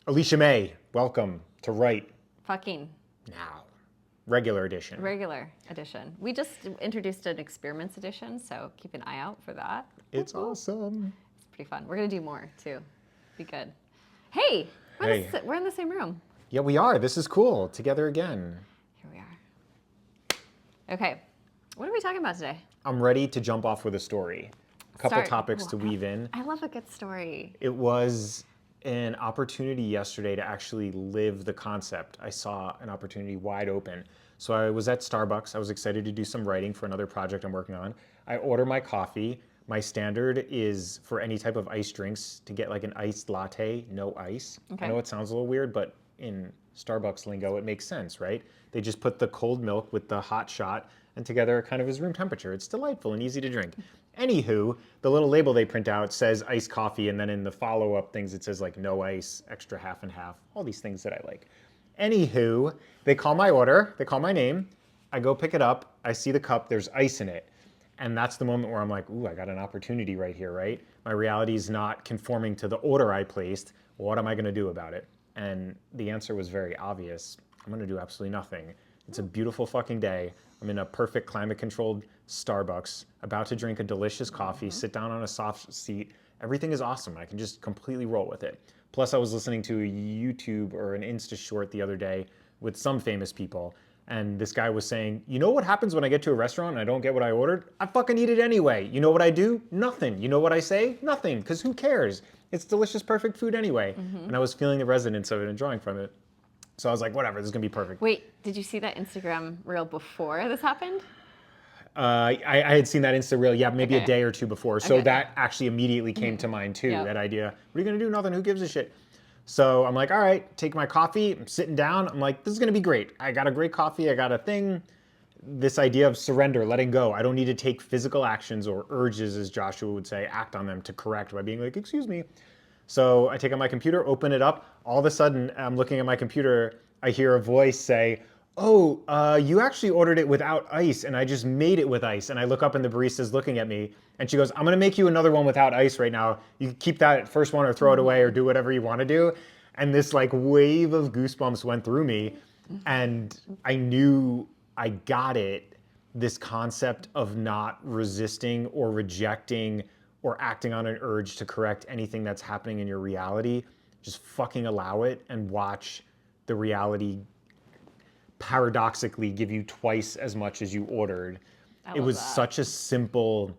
Alicia May, welcome to Right Fucking Now. Regular edition. regular edition. We just introduced an experiments edition, so keep an eye out for that. It's awesome. It's pretty fun. We're gonna do more too. Be good. Hey, Hey. we're in the same room. Yeah, we are. This is cool. Together again. Here we are. Okay, what are we talking about today? I'm ready to jump off with a story. A couple Start. topics to weave in. I love a good story. It was an opportunity yesterday to actually live the concept. I saw an opportunity wide open. So I was at Starbucks. I was excited to do some writing for another project I'm working on. I order my coffee. My standard is for any type of iced drinks to get like an iced latte, no ice. Okay. I know it sounds a little weird, but in Starbucks lingo, it makes sense, right? They just put the cold milk with the hot shot and together it kind of is room temperature. It's delightful and easy to drink. Anywho, the little label they print out says iced coffee, and then in the follow-up things it says like no ice, extra half and half, all these things that I like. Anywho, they call my order, they call my name, I go pick it up, I see the cup, there's ice in it. And that's the moment where I'm like, ooh, I got an opportunity right here, right? My reality is not conforming to the order I placed. What am I gonna do about it? And the answer was very obvious. I'm gonna do absolutely nothing. It's a beautiful fucking day. I'm in a perfect climate-controlled Starbucks, about to drink a delicious coffee, sit down on a soft seat. Everything is awesome. I can just completely roll with it. Plus, I was listening to a YouTube or an Insta short the other day with some famous people, and this guy was saying, you know what happens when I get to a restaurant and I don't get what I ordered? I fucking eat it anyway. You know what I do? Nothing. You know what I say? Nothing, because who cares? It's delicious, perfect food anyway. And I was feeling the resonance of it and drawing from it. So I was like, whatever, this is gonna be perfect. Wait, did you see that Instagram reel before this happened? I had seen that Insta reel, yeah, maybe Okay. a day or two before. So Okay. that actually immediately came to mind too, Yeah. that idea. What are you gonna do? Nothing, who gives a shit? So I'm like, all right, take my coffee, I'm sitting down. I'm like, this is gonna be great. I got a great coffee, I got a thing. This idea of surrender, letting go. I don't need to take physical actions or urges, as Joshua would say, act on them to correct by being like, excuse me. So I take out my computer, open it up. All of a sudden, I'm looking at my computer. I hear a voice say, oh, you actually ordered it without ice, and I just made it with ice. And I look up and the barista's looking at me, and she goes, I'm gonna make you another one without ice right now. You can keep that first one or throw it away or do whatever you wanna do. And this like wave of goosebumps went through me, and I knew I got it, this concept of not resisting or rejecting or acting on an urge to correct anything that's happening in your reality. Just fucking allow it and watch the reality paradoxically give you twice as much as you ordered. It love was that. such a simple,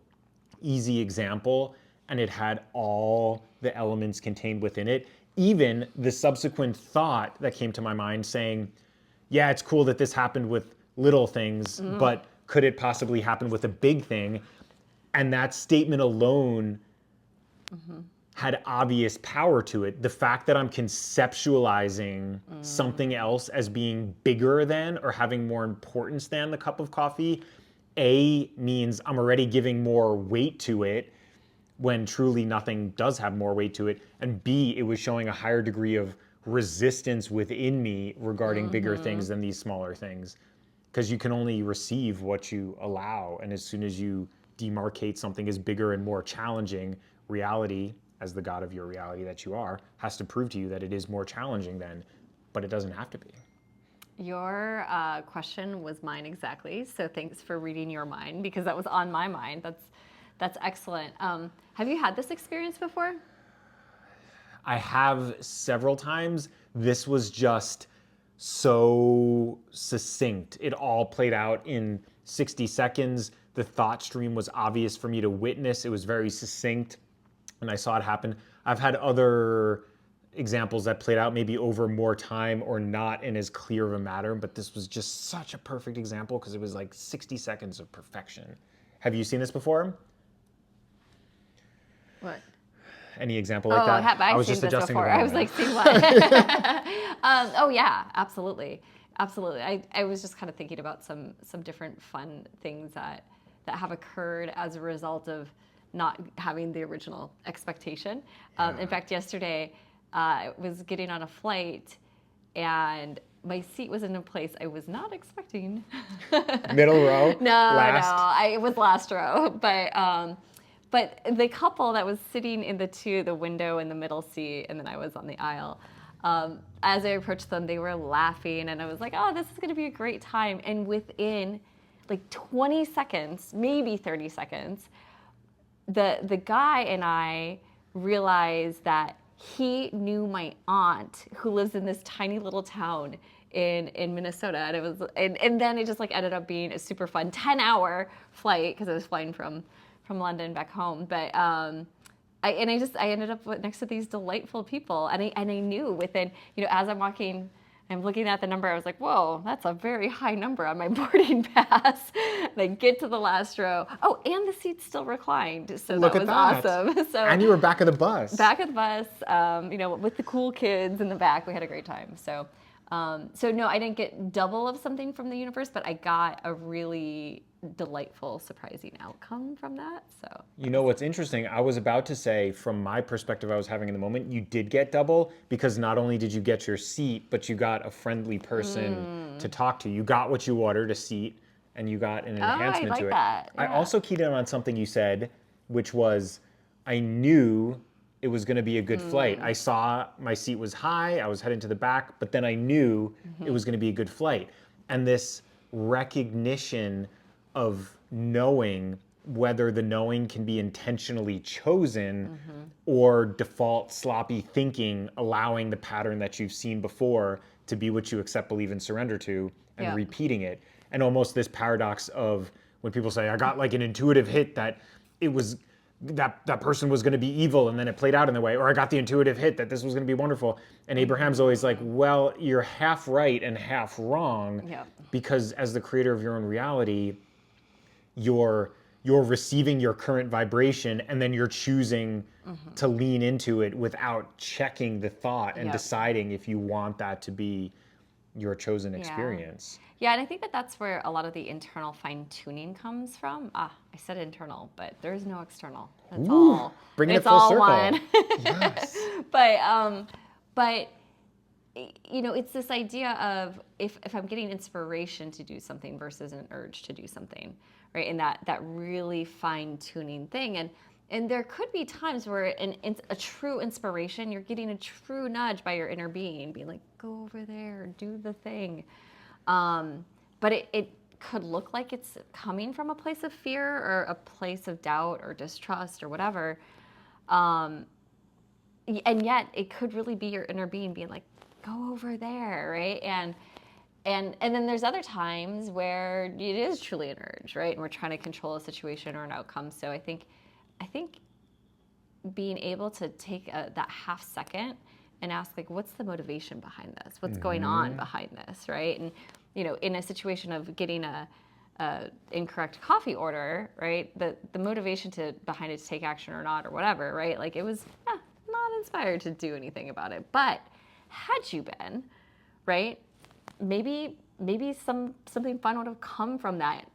easy example, and it had all the elements contained within it. Even the subsequent thought that came to my mind saying, yeah, it's cool that this happened with little things, but could it possibly happen with a big thing? And that statement alone had obvious power to it. The fact that I'm conceptualizing something else as being bigger than or having more importance than the cup of coffee, A, means I'm already giving more weight to it when truly nothing does have more weight to it. And B, it was showing a higher degree of resistance within me regarding bigger things than these smaller things. Because you can only receive what you allow. And as soon as you demarcate something as bigger and more challenging, reality, as the God of your reality that you are, has to prove to you that it is more challenging then, but it doesn't have to be. Your question was mine exactly, so thanks for reading your mind because that was on my mind. That's excellent. Have you had this experience before? I have several times. This was just so succinct. It all played out in 60 seconds. The thought stream was obvious for me to witness. It was very succinct, and I saw it happen. I've had other examples that played out maybe over more time or not in as clear of a matter, but this was just such a perfect example because it was like 60 seconds of perfection. Have you seen this before? What? Any example like that? I was just seen this adjusting before. the I was volume. like, see what? Oh yeah, absolutely. I was just kind of thinking about some different fun things that have occurred as a result of not having the original expectation. In fact, yesterday I was getting on a flight and my seat was in a place I was not expecting. Middle row? No, last? it was last row, but the couple that was sitting in the window in the middle seat, and then I was on the aisle, As I approached them, they were laughing, and I was like, oh, this is going to be a great time. And within like 20 seconds, maybe 30 seconds, the guy and I realized that he knew my aunt who lives in this tiny little town in Minnesota, and it was and then it just like ended up being a super fun 10-hour flight because I was flying from London back home. But I ended up next to these delightful people, and I knew within, as I'm walking. I'm looking at the number. I was like, whoa, that's a very high number on my boarding pass. And I get to the last row. Oh, and the seat's still reclined. So Look that at was that. awesome. So And you were back of the bus. back of the bus, with the cool kids in the back. We had a great time. So no, I didn't get double of something from the universe, but I got a really delightful, surprising outcome from that. So You know what's interesting? I was about to say, from my perspective I was having in the moment, you did get double because not only did you get your seat, but you got a friendly person to talk to. You got what you ordered, a seat, and you got an enhancement I like to it. that. I Yeah. also keyed in on something you said, which was, I knew it was going to be a good flight. I saw my seat was high, I was heading to the back, but then I knew it was going to be a good flight. And this recognition of knowing, whether the knowing can be intentionally chosen or default sloppy thinking, allowing the pattern that you've seen before to be what you accept, believe, and surrender to, and Yeah. repeating it. And almost this paradox of when people say, I got like an intuitive hit that it was that person was going to be evil, and then it played out in the way, or I got the intuitive hit that this was going to be wonderful. And Abraham's always like, well, you're half right and half wrong, Yeah. because as the creator of your own reality, you're receiving your current vibration, and then you're choosing to lean into it without checking the thought and Yep. deciding if you want that to be your chosen experience. Yeah, and I think that that's where a lot of the internal fine-tuning comes from. I said internal, but there is no external. That's Ooh, all. bringing It's it full all circle. one. Yes. But it's this idea of if I'm getting inspiration to do something versus an urge to do something, right? And that really fine-tuning thing. And there could be times where a true inspiration, you're getting a true nudge by your inner being, being like, go over there, do the thing. But it could look like it's coming from a place of fear or a place of doubt or distrust or whatever. And yet it could really be your inner being being like, go over there, right? And then there's other times where it is truly an urge, right? And we're trying to control a situation or an outcome. So I think being able to take that half second and ask, like, what's the motivation behind this? What's going on behind this, right? And in a situation of getting a incorrect coffee order, right? The motivation behind it to take action or not or whatever, right? Like, it was not inspired to do anything about it. But had you been, right? Maybe something fun would have come from that,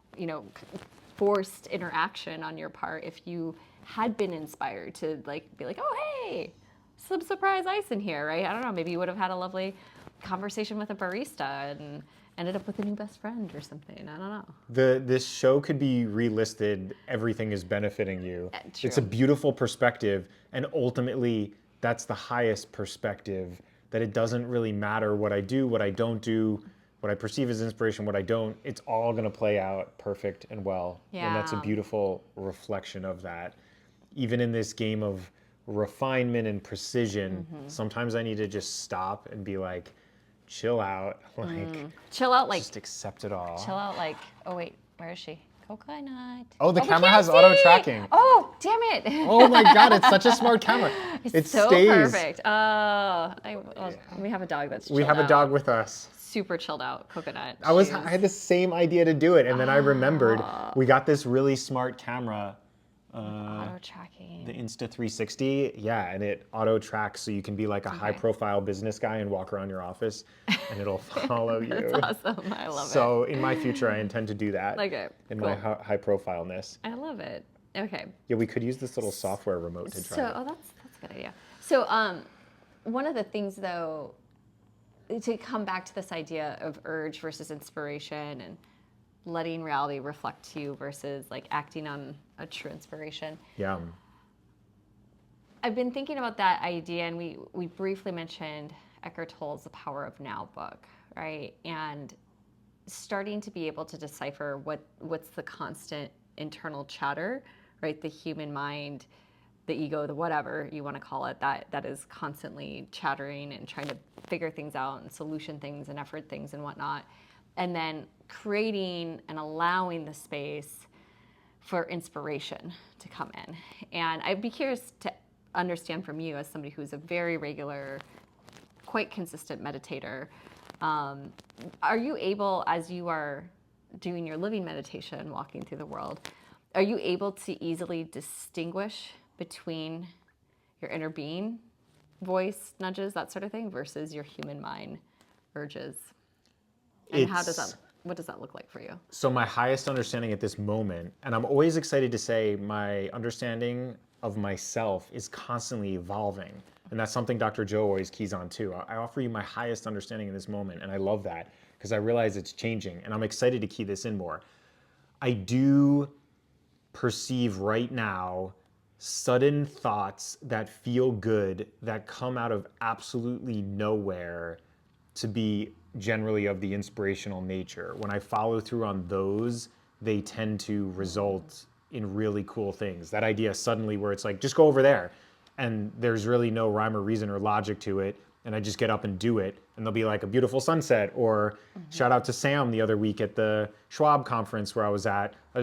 forced interaction on your part if you had been inspired to be like, oh, hey, some surprise ice in here, right? I don't know, maybe you would have had a lovely conversation with a barista and ended up with a new best friend or something. I don't know. This show could be relisted, everything is benefiting you. True. It's a beautiful perspective, and ultimately that's the highest perspective, that it doesn't really matter what I do, what I don't do, what I perceive as inspiration, what I don't. It's all going to play out perfect and well. And that's a Yeah. beautiful reflection of that. Even in this game of refinement and precision, sometimes I need to just stop and be like, chill out, Chill out, just accept it all. chill out, like, oh wait, where is she? Coconut. Oh, the we camera can't has auto see! tracking. Oh, damn it. Oh my God, it's such a smart camera. It so stays. perfect. We have a dog that's chilled We have a out. dog with us. Super chilled out, Coconut. I had the same idea to do it, and then I remembered we got this really smart camera, Auto tracking. the Insta360, yeah, and it auto tracks, so you can be like a high-profile business guy and walk around your office, and it'll follow you. That's awesome. I love it. So in my future, I intend to do that. Okay, In cool. my high-profileness. I love it. Okay. Yeah, we could use this little software remote to try. So, that's a good idea. So, one of the things though, to come back to this idea of urge versus inspiration and letting reality reflect to you versus like acting on a true inspiration. Yeah. I've been thinking about that idea, and we briefly mentioned Eckhart Tolle's The Power of Now book, right? And starting to be able to decipher what's the constant internal chatter, right? The human mind, the ego, the whatever you want to call it, that is constantly chattering and trying to figure things out and solution things and effort things and whatnot. And then creating and allowing the space for inspiration to come in. And I'd be curious to understand from you, as somebody who's a very regular, quite consistent meditator, are you able, as you are doing your living meditation, walking through the world, are you able to easily distinguish between your inner being, voice, nudges, that sort of thing, versus your human mind urges? And what does that look like for you? So my highest understanding at this moment, and I'm always excited to say my understanding of myself is constantly evolving. And that's something Dr. Joe always keys on too. I offer you my highest understanding in this moment, and I love that because I realize it's changing, and I'm excited to key this in more. I do perceive right now sudden thoughts that feel good that come out of absolutely nowhere to be generally of the inspirational nature. When I follow through on those, they tend to result in really cool things. That idea suddenly where it's like, just go over there. And there's really no rhyme or reason or logic to it. And I just get up and do it. And there'll be like a beautiful sunset. Or shout out to Sam the other week at the Schwab conference where I was at. It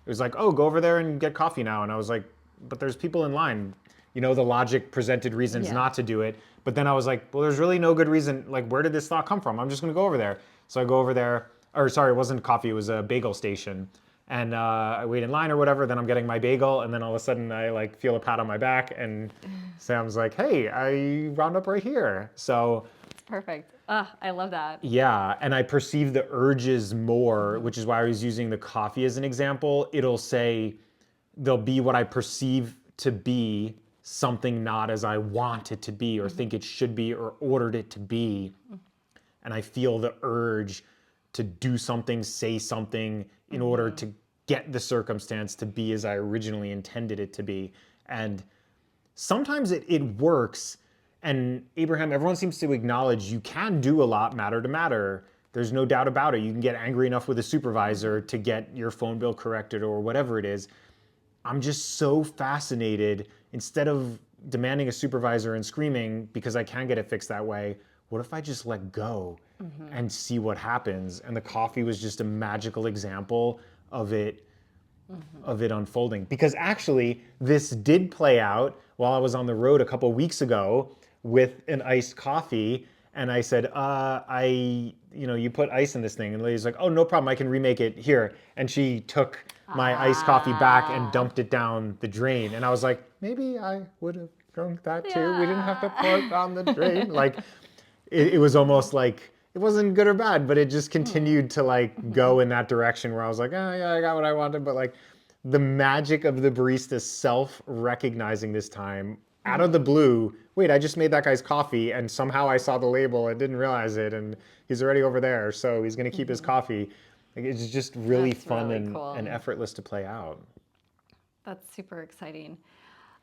was like, oh, go over there and get coffee now. And I was like, but there's people in line. You know, the logic presented reasons not to do it. But then I was like, well, there's really no good reason. Like, where did this thought come from? I'm just going to go over there. So I go over there. Or sorry, it wasn't coffee. It was a bagel station. And I wait in line or whatever. Then I'm getting my bagel. And then all of a sudden I like feel a pat on my back. And Sam's like, hey, I wound up right here. So It's perfect. I love that. yeah, and I perceive the urges more, which is why I was using the coffee as an example. It'll say, there'll be what I perceive to be something not as I want it to be or think it should be or ordered it to be. And I feel the urge to do something, say something in order to get the circumstance to be as I originally intended it to be. And sometimes it works. And Abraham, everyone seems to acknowledge you can do a lot matter to matter. There's no doubt about it. You can get angry enough with a supervisor to get your phone bill corrected or whatever it is. I'm just so fascinated. Instead of demanding a supervisor and screaming because I can get it fixed that way, what if I just let go and see what happens? And the coffee was just a magical example of it unfolding. Because actually, this did play out while I was on the road a couple weeks ago with an iced coffee. And I said, you put ice in this thing. And the lady's like, oh, no problem. I can remake it here. And she took my iced coffee back and dumped it down the drain. And I was like, maybe I would have drunk that too. We didn't have to pour it down the drain. Like, it was almost like, it wasn't good or bad, but it just continued to like go in that direction where I was like, oh yeah, I got what I wanted. But like the magic of the barista self-recognizing this time out of the blue, wait, I just made that guy's coffee and somehow I saw the label and didn't realize it and he's already over there, so he's gonna keep his coffee. Like, it's just really That's fun really cool. and effortless to play out. That's super exciting.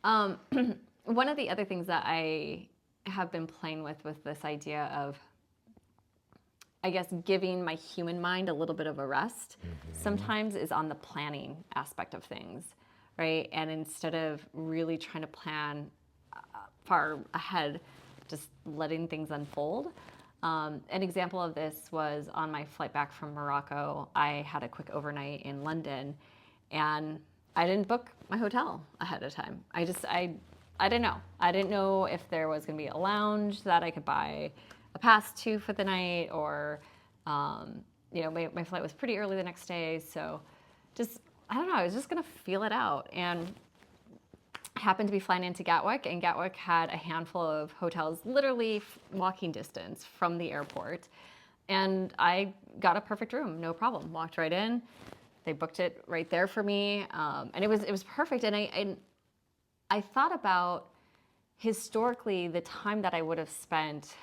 One of the other things that I have been playing with this idea of, I guess, giving my human mind a little bit of a rest sometimes is on the planning aspect of things, right? And instead of really trying to plan far ahead, just letting things unfold. An example of this was on my flight back from Morocco. I had a quick overnight in London, and I didn't book my hotel ahead of time. I didn't know. I didn't know if there was going to be a lounge that I could buy a pass to for the night, or my flight was pretty early the next day, so I don't know. I was just going to feel it out, and I happened to be flying into Gatwick, and Gatwick had a handful of hotels literally walking distance from the airport. And I got a perfect room, no problem. Walked right in. They booked it right there for me. And it was perfect. And I thought about historically the time that I would have spent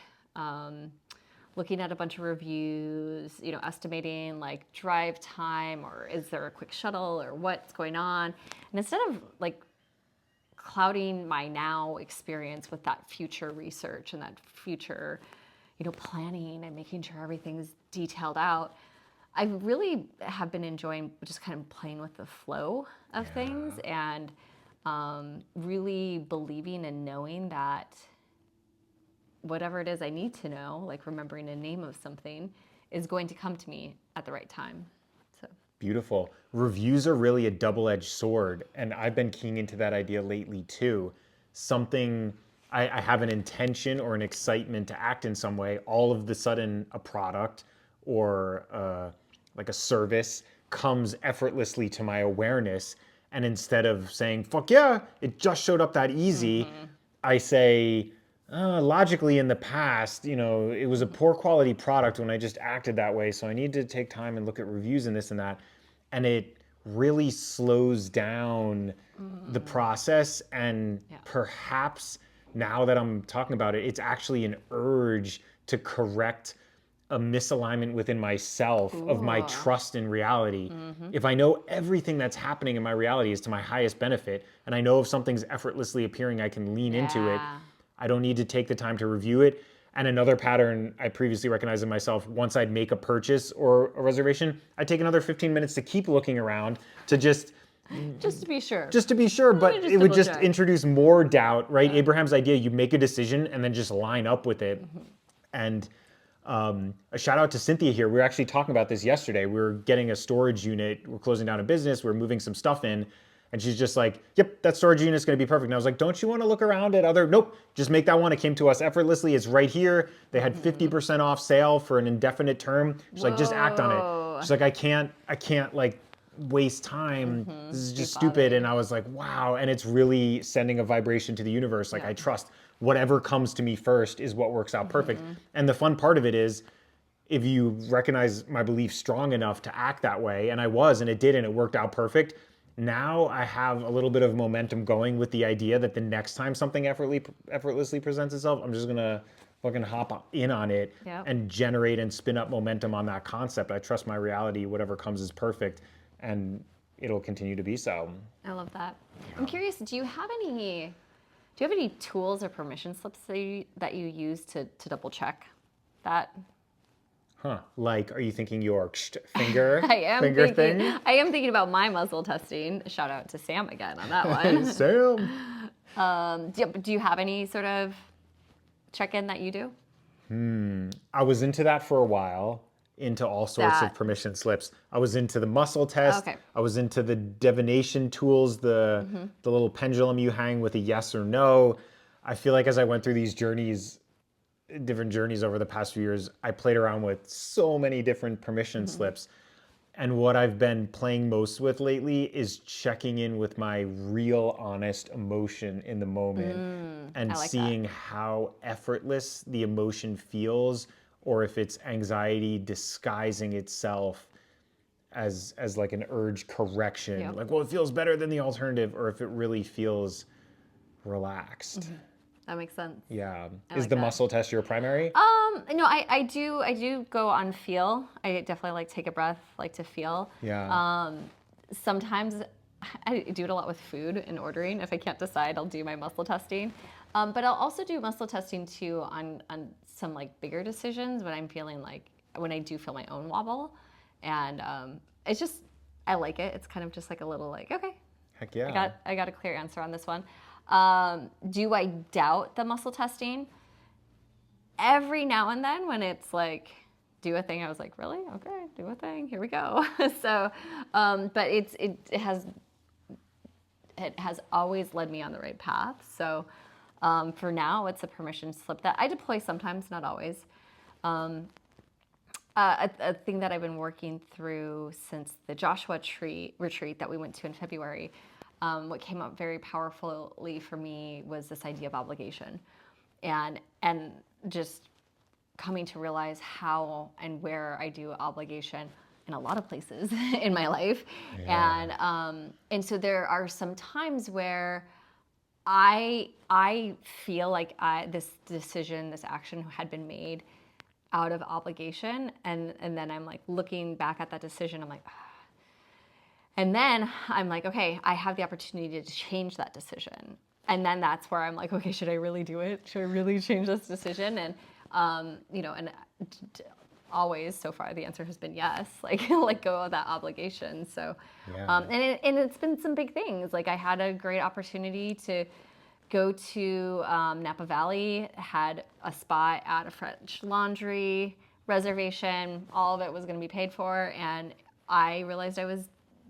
looking at a bunch of reviews, estimating like drive time, or is there a quick shuttle, or what's going on. And instead of like clouding my now experience with that future research and that future, planning and making sure everything's detailed out. I really have been enjoying just kind of playing with the flow of things and really believing and knowing that whatever it is I need to know, like remembering a name of something, is going to come to me at the right time. So Beautiful. Reviews are really a double-edged sword, and I've been keying into that idea lately too. I have an intention or an excitement to act in some way. All of the sudden, a product or like a service comes effortlessly to my awareness, and instead of saying "fuck yeah," it just showed up that easy, I say, logically in the past, it was a poor quality product when I just acted that way. So I need to take time and look at reviews and this and that. And it really slows down the process. And perhaps now that I'm talking about it, it's actually an urge to correct a misalignment within myself of my trust in reality. If I know everything that's happening in my reality is to my highest benefit, and I know if something's effortlessly appearing, I can lean into it. I don't need to take the time to review it. And another pattern I previously recognized in myself, once I'd make a purchase or a reservation, I'd take another 15 minutes to keep looking around to just to be sure. Just to be sure, but just it would just double check. introduce more doubt, right? Abraham's idea, you make a decision and then just line up with it. And a shout out to Cynthia here. We were actually talking about this yesterday. We were getting a storage unit. We're closing down a business. We're moving some stuff in. And she's just like, yep, that storage unit is going to be perfect. And I was like, don't you want to look around at other? Nope, just make that one. It came to us effortlessly. It's right here. They had 50% off sale for an indefinite term. She's like, just act on it. She's like, I can't like waste time. This is just stupid. And I was like, wow. And it's really sending a vibration to the universe. Like I trust whatever comes to me first is what works out perfect. And the fun part of it is, if you recognize my belief strong enough to act that way, and I was, and it did, and it worked out perfect. Now I have a little bit of momentum going with the idea that the next time something effortlessly presents itself, I'm just gonna fucking hop in on it and generate and spin up momentum on that concept. I trust my reality, whatever comes is perfect, and it'll continue to be so. I love that. I'm curious, do you have any tools or permission slips that you use to double check that? Like, are you thinking your finger thinking, thing? I am thinking about my muzzle testing. Shout out to Sam again on that one. Sam. Do you have any sort of check-in that you do? I was into that for a while, into all sorts of permission slips. I was into the muscle test. Okay. I was into the divination tools, the little pendulum you hang with a yes or no. I feel like as I went through these different journeys over the past few years, I played around with so many different permission slips. And what I've been playing most with lately is checking in with my real honest emotion in the moment and seeing how effortless the emotion feels, or if it's anxiety disguising itself as like an urge correction. Like, well, it feels better than the alternative, or if it really feels relaxed. That makes sense. Yeah. I Is like the that. muscle test your primary? No, I do go on feel. I definitely like take a breath, like to feel. Yeah. Sometimes I do it a lot with food and ordering. If I can't decide, I'll do my muscle testing. But I'll also do muscle testing too on some like bigger decisions when I'm feeling like, when I do feel my own wobble. And it's just, I like it. It's kind of just like a little like, okay, Heck yeah. I got a clear answer on this one. Do I doubt the muscle testing? Every now and then when it's like, do a thing, I was like, really? Okay, do a thing. Here we go. So, but it has always led me on the right path. So, for now, it's a permission slip that I deploy sometimes, not always. A thing that I've been working through since the Joshua retreat that we went to in February, what came up very powerfully for me was this idea of obligation, and just coming to realize how and where I do obligation in a lot of places in my life. And so there are some times where I feel like this decision, this action had been made out of obligation, and then I'm like looking back at that decision, I'm like, and then I'm like, okay, I have the opportunity to change that decision. and then that's where I'm like, okay, should I really do it? Should I really change this decision? And always so far the answer has been yes. Like let go of that obligation. So, Yeah. and it's been some big things. Like I had a great opportunity to go to Napa Valley, had a spot at a French Laundry reservation. All of it was going to be paid for, and I realized I was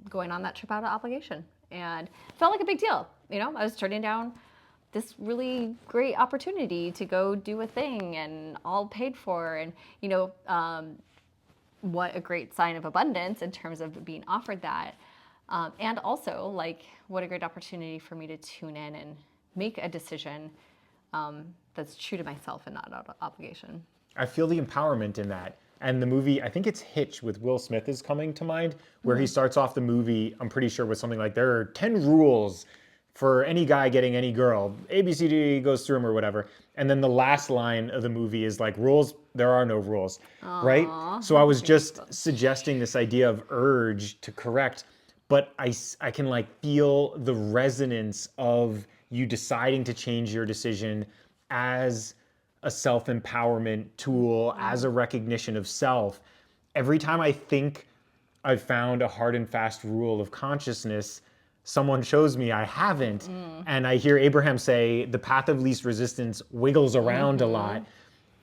going on that trip out of obligation, and it felt like a big deal. I was turning down this really great opportunity to go do a thing, and all paid for, and what a great sign of abundance in terms of being offered that, and also like what a great opportunity for me to tune in and make a decision that's true to myself and not out of obligation. I feel the empowerment in that. And the movie, I think it's Hitch with Will Smith is coming to mind, where he starts off the movie, I'm pretty sure with something like, there are 10 rules for any guy getting any girl. A, B, C, D goes through them or whatever. And then the last line of the movie is like, rules, there are no rules, right? So I was just suggesting this idea of urge to correct, but I can like feel the resonance of you deciding to change your decision as a self-empowerment tool, as a recognition of self. Every time I think I've found a hard and fast rule of consciousness, someone shows me I haven't. And I hear Abraham say, the path of least resistance wiggles around a lot.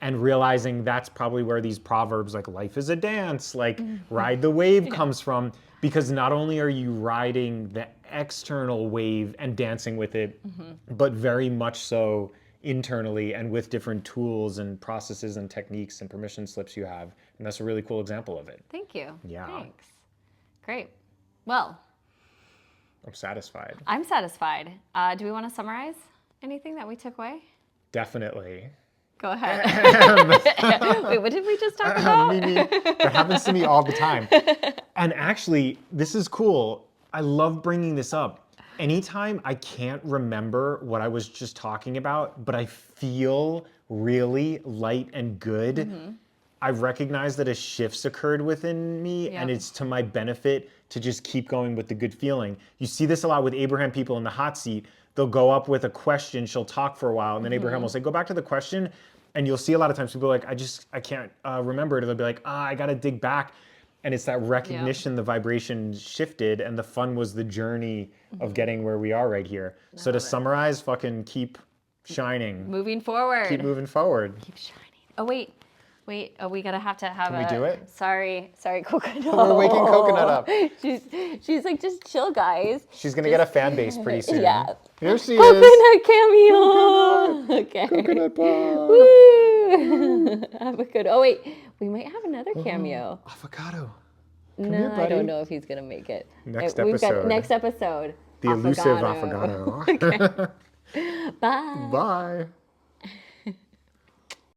And realizing that's probably where these proverbs like life is a dance, like ride the wave comes from. Because not only are you riding the external wave and dancing with it, but very much so internally and with different tools and processes and techniques and permission slips you have. And that's a really cool example of it. Thank you. Yeah. Thanks. Great. Well, I'm satisfied. I'm satisfied. Do we want to summarize anything that we took away? Definitely. Go ahead. Wait, what did we just talk about? That happens to me all the time. And actually, this is cool. I love bringing this up. Anytime I can't remember what I was just talking about, but I feel really light and good, I recognize that a shift's occurred within me, and it's to my benefit to just keep going with the good feeling. You see this a lot with Abraham people in the hot seat. They'll go up with a question, she'll talk for a while, and then Abraham will say, go back to the question. And you'll see a lot of times people are like, I can't remember it. Or they'll be like, I got to dig back. And it's that recognition, the vibration shifted, and the fun was the journey of getting where we are right here. So to summarize, fucking keep shining. Moving forward. Keep moving forward. Keep shining. Oh, wait. Oh, we gotta have Can we do it? Sorry, Coconut. We're waking Coconut up. She's like, just chill, guys. She's gonna get a fan base pretty soon. Yeah. Here she is. Coconut cameo. Okay. Coconut bar. Woo. Avocado. Oh wait, we might have another cameo. Avocado. No, here, buddy. I don't know if he's gonna make it. Next We've got episode. next episode. The elusive Affogato. Okay. Bye. Bye.